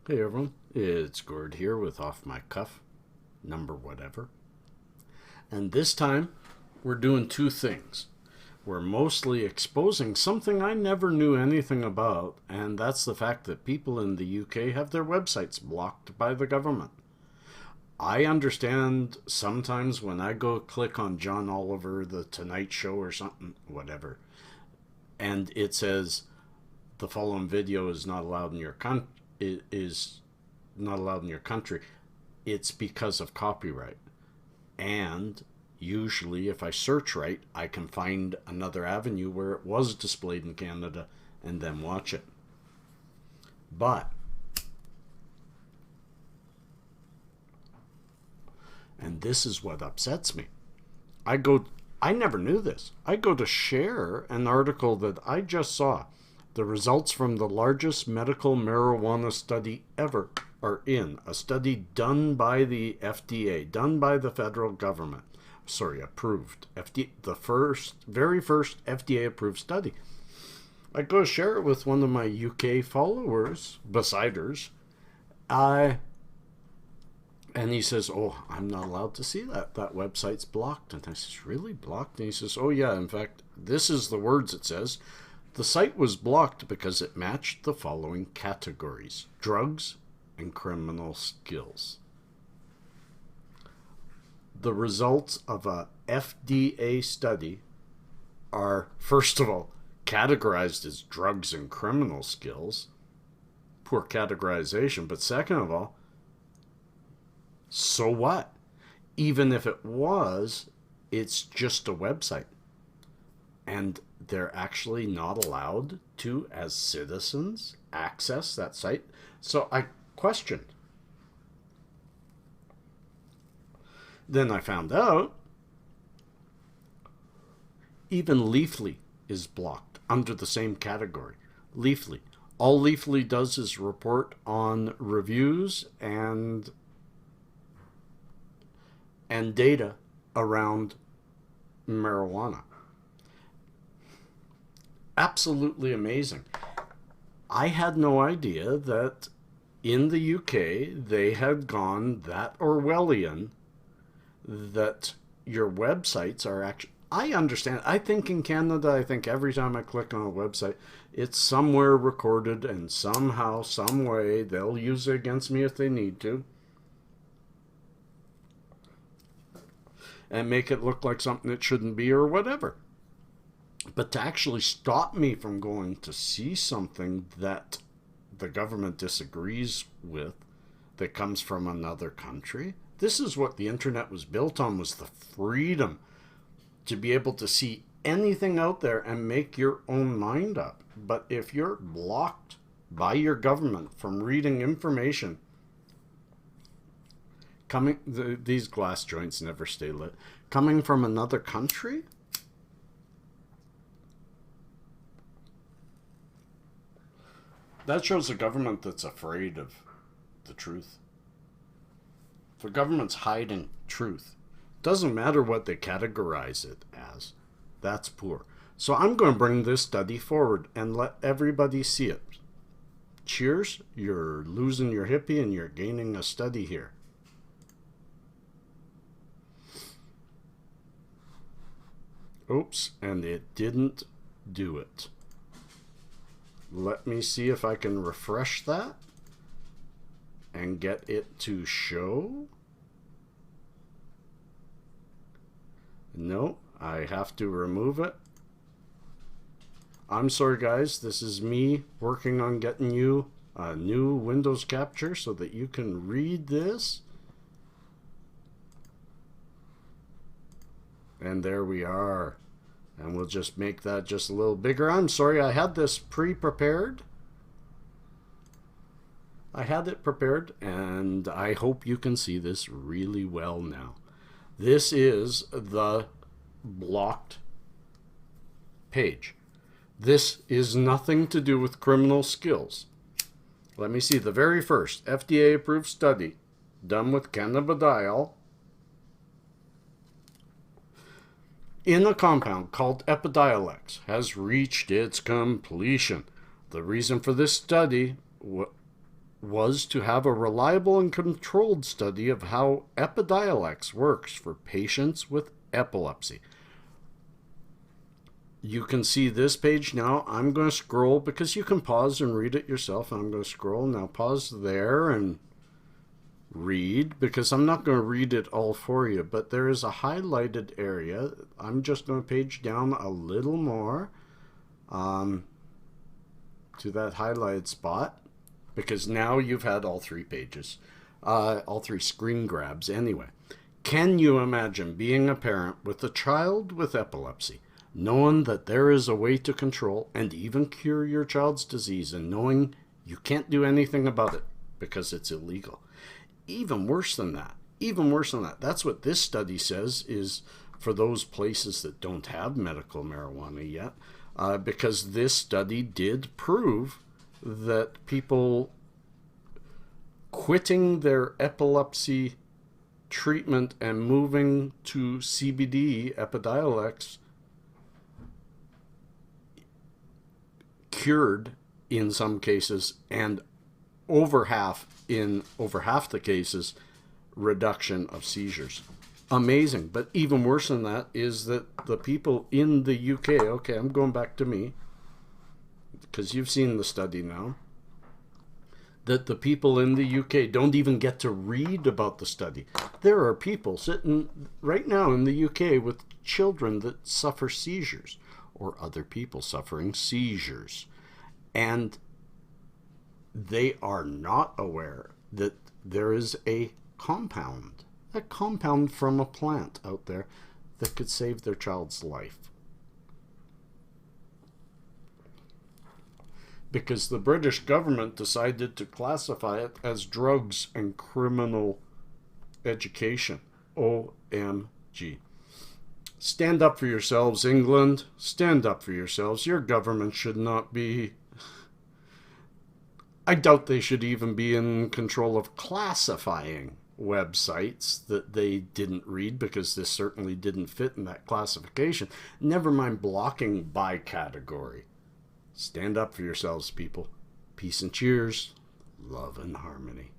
Hey everyone, it's Gord here with Off My Cuff, number whatever. And this time, we're doing two things. We're mostly exposing something I never knew anything about, and that's the fact that people in the UK have their websites blocked by the government. I understand sometimes when I go click on John Oliver, The Tonight Show or something, whatever, and it says the following video is not allowed in your country, is not allowed in your country, it's because of copyright. And usually, if I search right, I can find another avenue where it was displayed in Canada and then watch it. But, and this is what upsets me, I never knew this. I go to share an article that I just saw. The results from the largest medical marijuana study ever are in. A study done by the FDA, done by the federal government. Sorry, approved. The very first FDA-approved study. I go share it with one of my UK followers, besiders. And he says, oh, I'm not allowed to see that. That website's blocked. And I says, really blocked? And he says, oh yeah, in fact, this is the words it says. The site was blocked because it matched the following categories: drugs and criminal skills. The results of a FDA study are, first of all, categorized as drugs and criminal skills. Poor categorization. But second of all, so what? Even if it was, it's just a website. And they're actually not allowed to, as citizens, access that site. So I questioned. Then I found out even Leafly is blocked under the same category. Leafly. All Leafly does is report on reviews and data around marijuana. Absolutely amazing. I had no idea that in the UK they had gone that Orwellian that your websites are actually... I understand. I think in Canada, I think every time I click on a website, it's somewhere recorded and somehow, some way, they'll use it against me if they need to. And make it look like something it shouldn't be or whatever. But to actually stop me from going to see something that the government disagrees with, that comes from another country, this is what the internet was built on, was the freedom to be able to see anything out there and make your own mind up. But if you're blocked by your government from reading information these glass joints never stay lit, coming from another country, that shows a government that's afraid of the truth. If a government's hiding truth, doesn't matter what they categorize it as, that's poor. So I'm going to bring this study forward and let everybody see it. Cheers, you're losing your hippie and you're gaining a study here. Oops, and it didn't do it. Let me see if I can refresh that and get it to show. No, I have to remove it. I'm sorry guys, this is me working on getting you a new Windows capture so that you can read this. And there we are. And we'll just make that just a little bigger. I'm sorry, I had this pre-prepared. I had it prepared, and I hope you can see this really well now. This is the blocked page. This is nothing to do with criminal skills. Let me see. The very first FDA-approved study done with cannabidiol in a compound called Epidiolex has reached its completion. The reason for this study was to have a reliable and controlled study of how Epidiolex works for patients with epilepsy. You can see this page now. I'm going to scroll because you can pause and read it yourself. I'm going to scroll now. Pause there and read, because I'm not going to read it all for you, but there is a highlighted area. I'm just going to page down a little more to that highlighted spot, because now you've had all three pages, all three screen grabs anyway. Can you imagine being a parent with a child with epilepsy, knowing that there is a way to control and even cure your child's disease, and knowing you can't do anything about it because it's illegal? Even worse than that. That's what this study says, is for those places that don't have medical marijuana yet, because this study did prove that people quitting their epilepsy treatment and moving to CBD, Epidiolex, cured in some cases, and over half the cases, reduction of seizures. Amazing. But even worse than that is that the people in the UK, okay, I'm going back to me, because you've seen the study now, that the people in the UK don't even get to read about the study. There are people sitting right now in the UK with children that suffer seizures, or other people suffering seizures, and they are not aware that there is a compound from a plant out there that could save their child's life. Because the British government decided to classify it as drugs and criminal education. OMG. Stand up for yourselves, England. Stand up for yourselves. Your government should not be... I doubt they should even be in control of classifying websites that they didn't read, because this certainly didn't fit in that classification. Never mind blocking by category. Stand up for yourselves, people. Peace and cheers. Love and harmony.